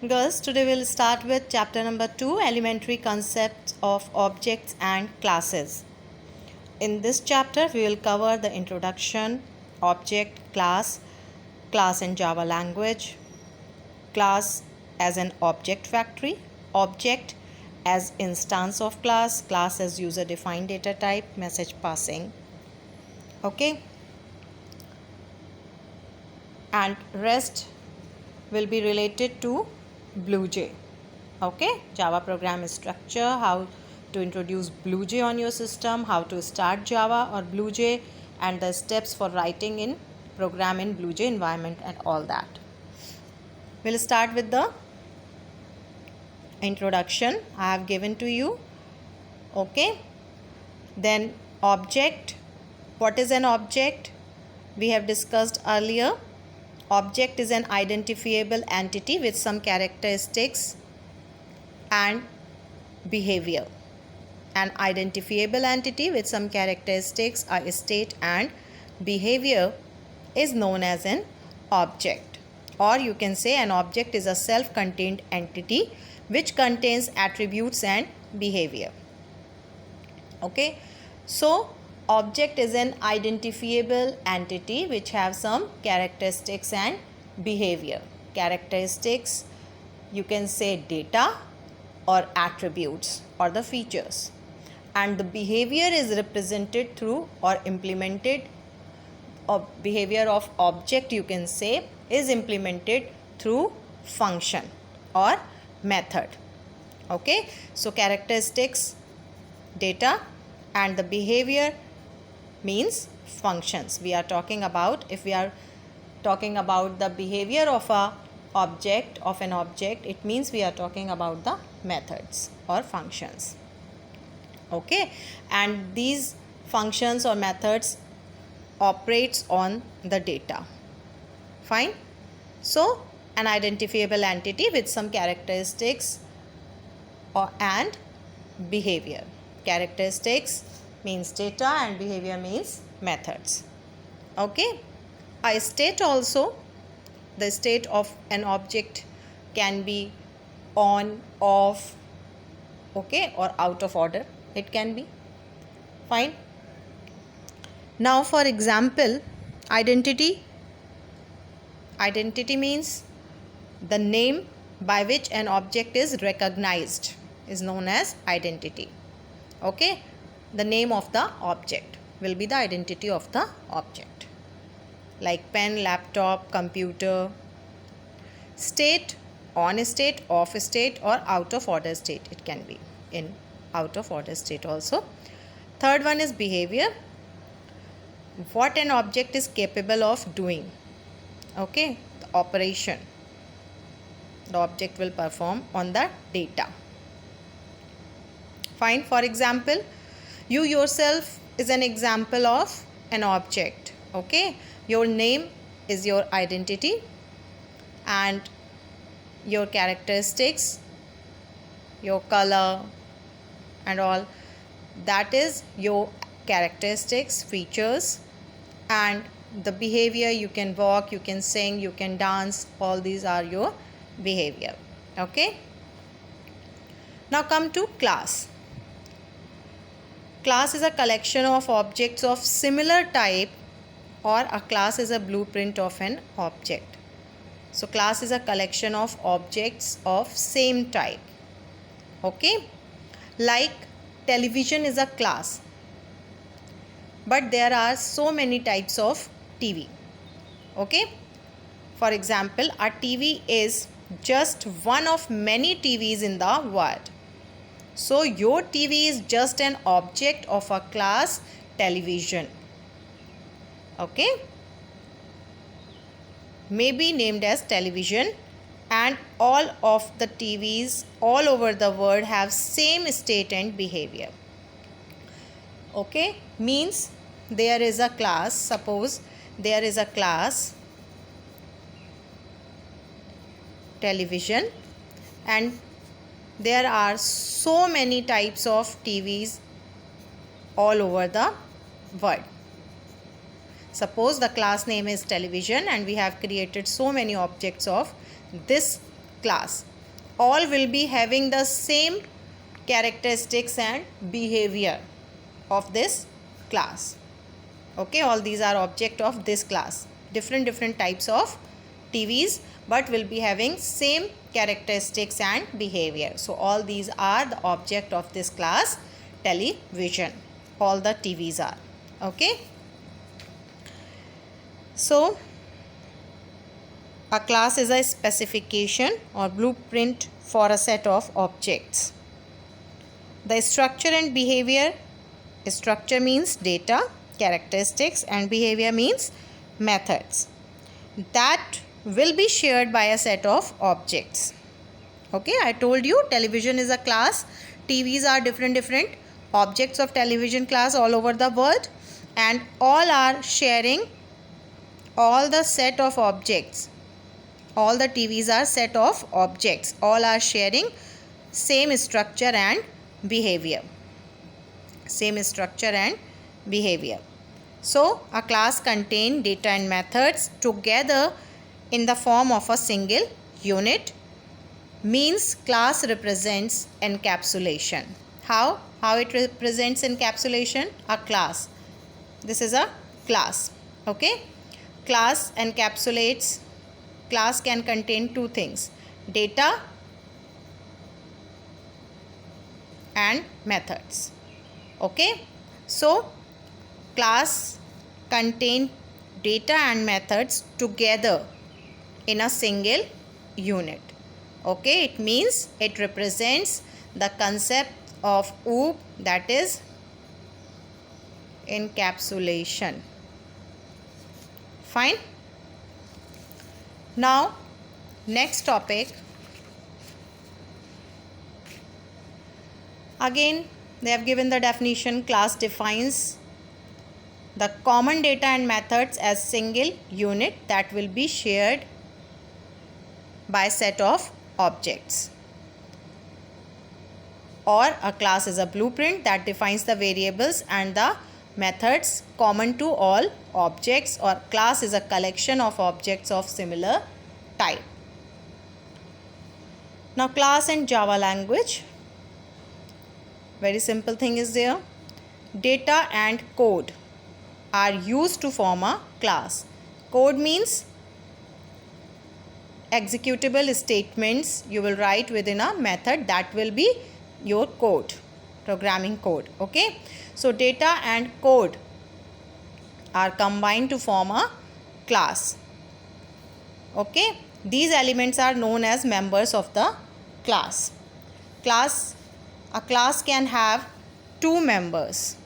Girls, today we'll start with chapter number 2, elementary concepts of objects and classes. In this chapter, we will cover the introduction, object, class, class in Java language, class as an object factory, object as instance of class, class as user defined data type, message passing. Okay, and rest will be related to BlueJ. Okay, Java program structure, how to introduce BlueJ on your system, how to start Java or BlueJ, and the steps for writing in program in BlueJ environment and all that. We'll start with the introduction I have given to you. Okay, then object. What is an object? We have discussed earlier. Object is an identifiable entity with some characteristics and behavior. An identifiable entity with some characteristics, a state and behavior is known as an object. Or you can say an object is a self-contained entity which contains attributes and behavior. Okay, so object is an identifiable entity which have some characteristics and behavior. Characteristics, you can say data or attributes or the features, and the behavior is represented through or implemented, or behavior of object you can say is implemented through function or method. Okay, so characteristics, data, and the behavior means functions. We are talking about, if we are talking about the behavior of a object, of an object, it means we are talking about the methods or functions. Okay, and these functions or methods operates on the data. Fine. So an identifiable entity with some characteristics and behavior. Characteristics means data and behavior means methods. Okay, a state also, the state of an object can be on, off, okay, or out of order, it can be. Fine. Now for example, identity means the name by which an object is recognized is known as identity. Okay, the name of the object will be the identity of the object, like pen, laptop, computer. State, on state, off state, or out of order state, it can be in out of order state also. Third one is behavior, what an object is capable of doing. Okay, the operation the object will perform on the data. Fine. For example, you yourself is an example of an object. Okay, your name is your identity and your characteristics, your color and all, that is your characteristics, features, and the behavior, you can walk, you can sing, you can dance, all these are your behavior. Okay, now come to class. Class is a collection of objects of similar type, or a class is a blueprint of an object. So class is a collection of objects of same type. Okay, like television is a class, but there are so many types of TV. Okay, for example, a TV is just one of many TVs in the world. So your TV is just an object of a class television. Okay, may be named as television, and all of the TVs all over the world have same state and behavior. Okay, means there is a class, suppose there is a class television, and there are so many types of TVs all over the world. Suppose the class name is television and we have created so many objects of this class. all will be having the same characteristics and behavior of this class. Okay, all these are object of this class. Different types of TVs, but will be having same characteristics and behavior. So all these are the object of this class television. All the TVs are. Okay. So a class is a specification or blueprint for a set of objects. The structure and behavior. Structure means data, characteristics, and behavior means methods that will be shared by a set of objects. Okay, I told you television is a class. TVs are different objects of television class all over the world, and all are sharing all the set of objects. All the TVs are set of objects. All are sharing same structure and behavior. Same structure and behavior. So a class contains data and methods together in the form of a single unit. Means class represents encapsulation. How it represents encapsulation? A class. This is a class. Okay. Class encapsulates. Class can contain two things: data and methods. Okay. So class contain data and methods together in a single unit. Okay, it means it represents the concept of OOP, that is encapsulation. Fine. Now next topic. Again they have given the definition. Class defines the common data and methods as single unit that will be shared by set of objects. Or a class is a blueprint that defines the variables and the methods common to all objects, or class is a collection of objects of similar type. Now class in Java language. Very simple thing is there. Data and code are used to form a class. Code means executable statements you will write within a method. That will be your code, programming code. Okay. So data and code are combined to form a class. Okay. These elements are known as members of the class. A class can have two members: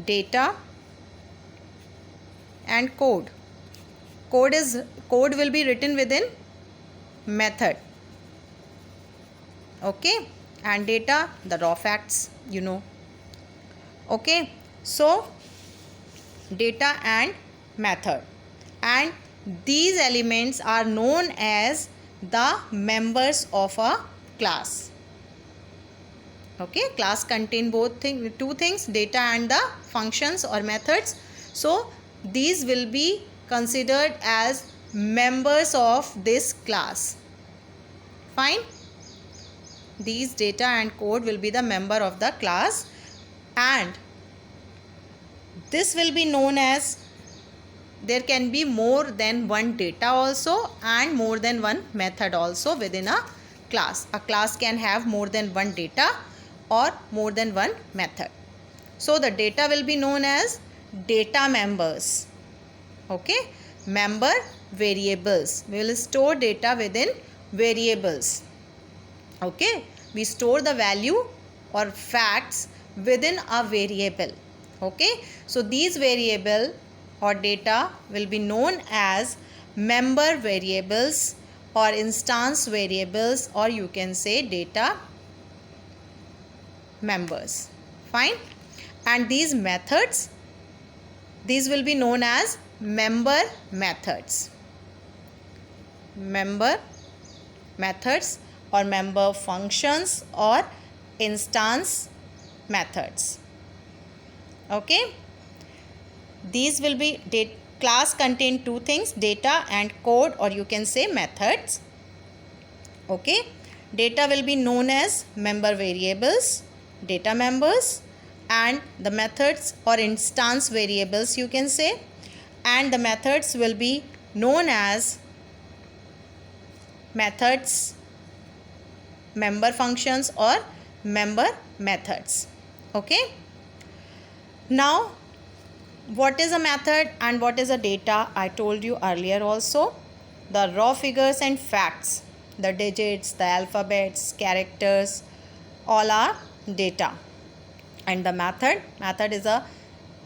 data and code. Code will be written within method. Okay, and data, the raw facts, you know. Okay, so data and method, and these elements are known as the members of a class. Okay, class contain two things, data and the functions or methods. So these will be considered as members of this class. Fine. These data and code will be the member of the class, and this will be known as, there can be more than one data also and more than one method also within a class. A class can have more than one data or more than one method. So the data will be known as data members. Okay, member variables. We will store data within variables. Okay, we store the value or facts within a variable. Okay, so these variable or data will be known as member variables or instance variables, or you can say data members. Fine. And these methods, these will be known as member methods. Member methods or member functions or instance methods. Okay. These will be class contain two things, data and code, or you can say methods. Okay, data will be known as member variables, data members, and the methods or instance variables you can say, and the methods will be known as methods, member functions, or member methods. Okay, now what is a method and what is a data? I told you earlier also. The raw figures and facts, the digits, the alphabets, characters, all are data. And the method is a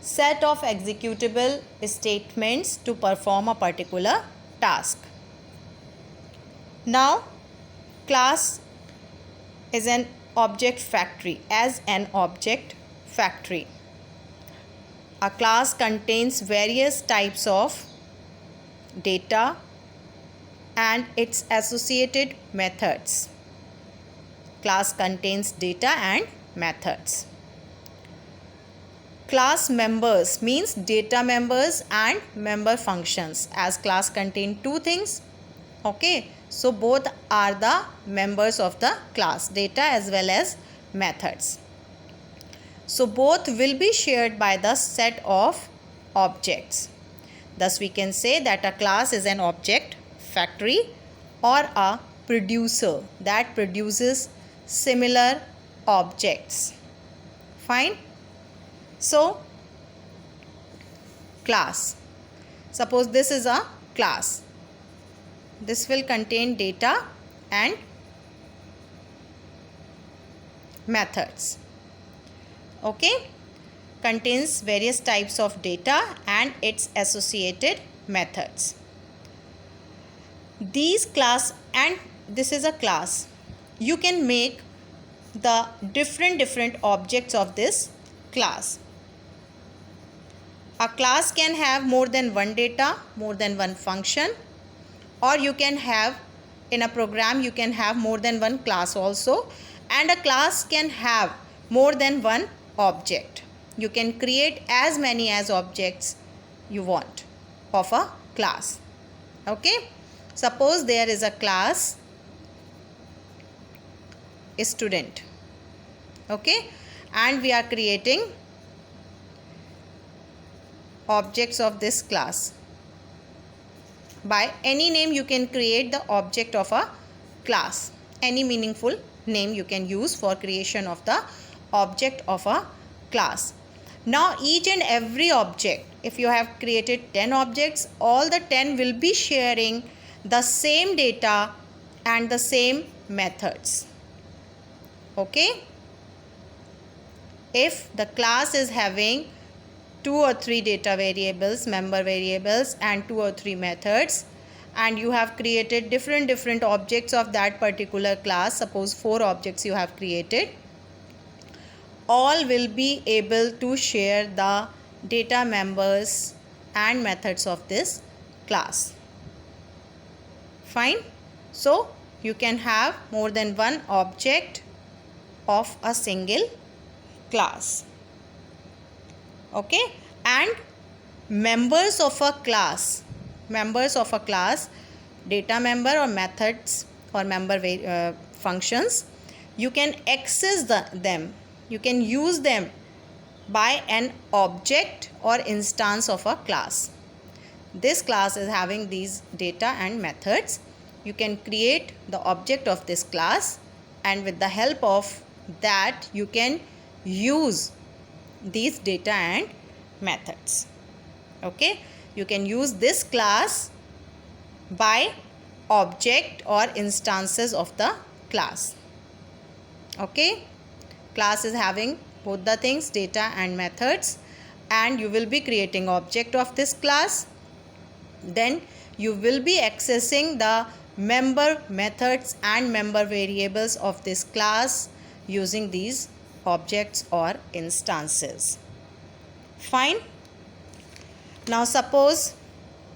set of executable statements to perform a particular task. Now, class is an object factory. As an object factory, a class contains various types of data and its associated methods. Class contains data and methods. Class members means data members and member functions, as class contain two things. Okay, so both are the members of the class, data as well as methods. So both will be shared by the set of objects. Thus we can say that a class is an object factory or a producer that produces similar objects. Fine. So class, suppose this is a class. This will contain data and methods. Okay, contains various types of data and its associated methods. These class, and this is a class, you can make the different objects of this class. A class can have more than one data, more than one function, or you can have, in a program you can have more than one class also, and a class can have more than one object. You can create as many as objects you want of a class. Okay, suppose there is a class student. Okay, and we are creating objects of this class. By any name you can create the object of a class. Any meaningful name you can use for creation of the object of a class. Now each and every object, if you have created 10 objects, all the 10 will be sharing the same data and the same methods. Okay, if the class is having 2 or 3 data variables, member variables, and 2 or 3 methods, and you have created different objects of that particular class, suppose 4 objects you have created, all will be able to share the data members and methods of this class. Fine. So you can have more than one object of a single class. Okay, and members of a class, data member or methods or member functions, you can access them, you can use them by an object or instance of a class. This class is having these data and methods. You can create the object of this class, and with the help of that you can use these data and methods. Okay, you can use this class by object or instances of the class. Okay, class is having both the things, data and methods, and you will be creating object of this class. Then you will be accessing the member methods and member variables of this class using these objects or instances. Fine. Now suppose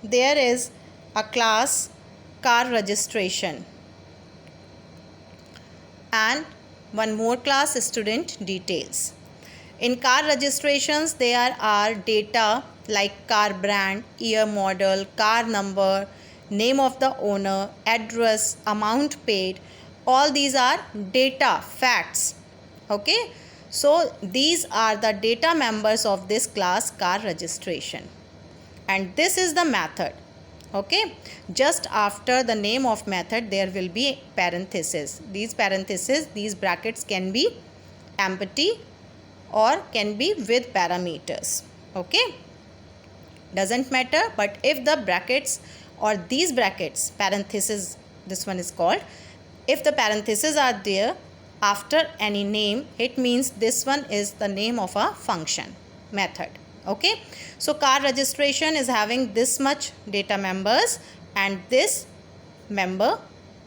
there is a class car registration and one more class student details. In car registrations there are data like car brand, year model, car number, name of the owner, address, amount paid, all these are data, facts. Okay, so these are the data members of this class car registration, and this is the method. Okay, just after the name of method there will be parenthesis. These parentheses, these brackets can be empty or can be with parameters. Okay, doesn't matter, but if the brackets or these brackets, parenthesis, this one is called, if the parentheses are there after any name, it means this one is the name of a function, method. Okay, so car registration is having this much data members and this member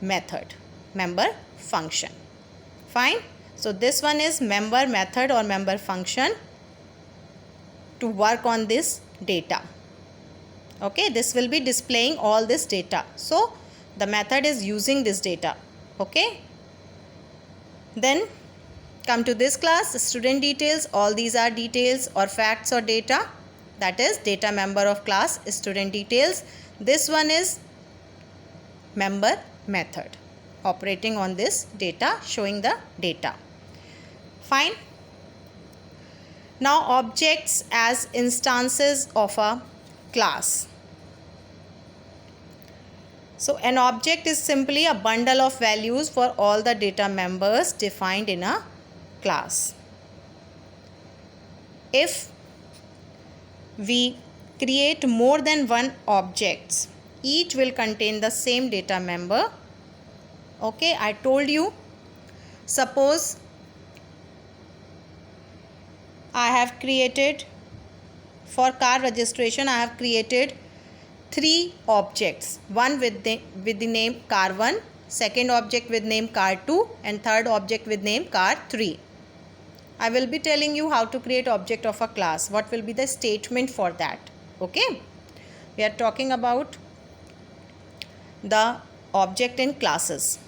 method, member function. Fine. So this one is member method or member function to work on this data. Okay, this will be displaying all this data. So the method is using this data. Okay, then come to this class, student details. All these are details or facts or data. That is data member of class student details. This one is member method operating on this data, showing the data. Fine. Now objects as instances of a class. So an object is simply a bundle of values for all the data members defined in a class. If we create more than one objects, each will contain the same data member. Okay, I told you, suppose I have created, for car registration I have created 3 objects, one with the name car1, second object with name car2, and third object with name car3. I will be telling you how to create object of a class, what will be the statement for that. Okay, we are talking about the object in classes.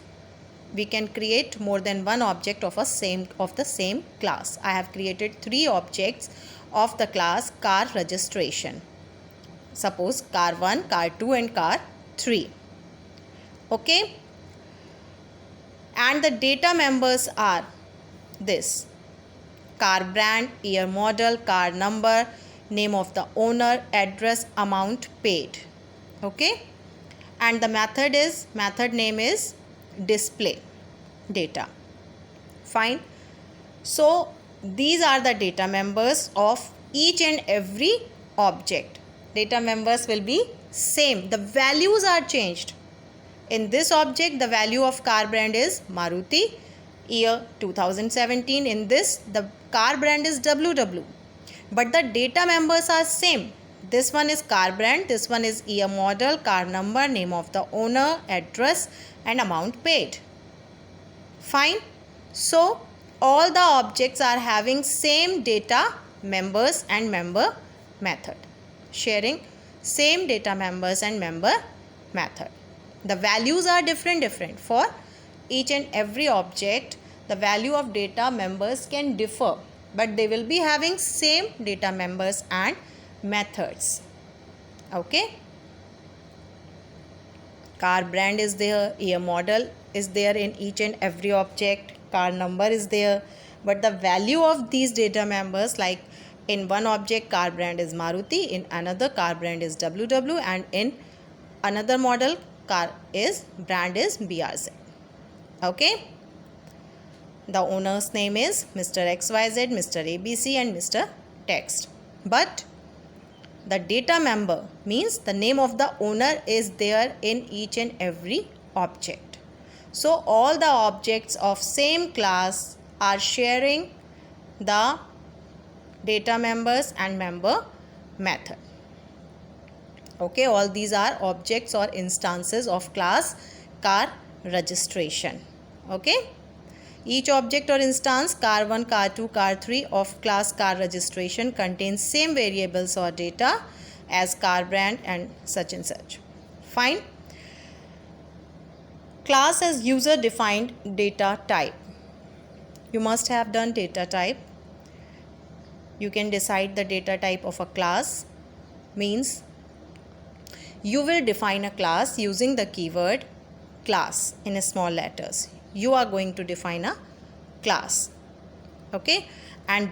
We can create more than one object of the same class. I have created 3 objects of the class car registration. Suppose car1, car2 and car3. Okay, and the data members are this: car brand, year model, car number, name of the owner, address, amount paid. Okay, and the method name is display data. Fine. So these are the data members of each and every object. Data members will be same, the values are changed. In this object the value of car brand is Maruti, year 2017. In this the car brand is WW, but the data members are same. This one is car brand, this one is year model, car number, name of the owner, address and amount paid. Fine. So all the objects are having same data members and member method, sharing same data members and member method. The values are different for each and every object. The value of data members can differ, but they will be having same data members and methods. Okay, car brand is there, year model is there in each and every object, car number is there, but the value of these data members, like in one object car brand is Maruti, in another car brand is WW, and in another model car is brand is BRZ. Okay, the owner's name is Mr. XYZ, Mr. ABC and Mr. Text, but the data member means the name of the owner is there in each and every object. So all the objects of same class are sharing the data members and member method. Okay, all these are objects or instances of class car registration. Okay, each object or instance car1, car2, car3 of class car registration contains same variables or data as car brand and such. Fine. Class as user defined data type. You must have done data type. You can decide the data type of a class, means You will define a class using the keyword class in small letters. You are going to define a class. Okay, and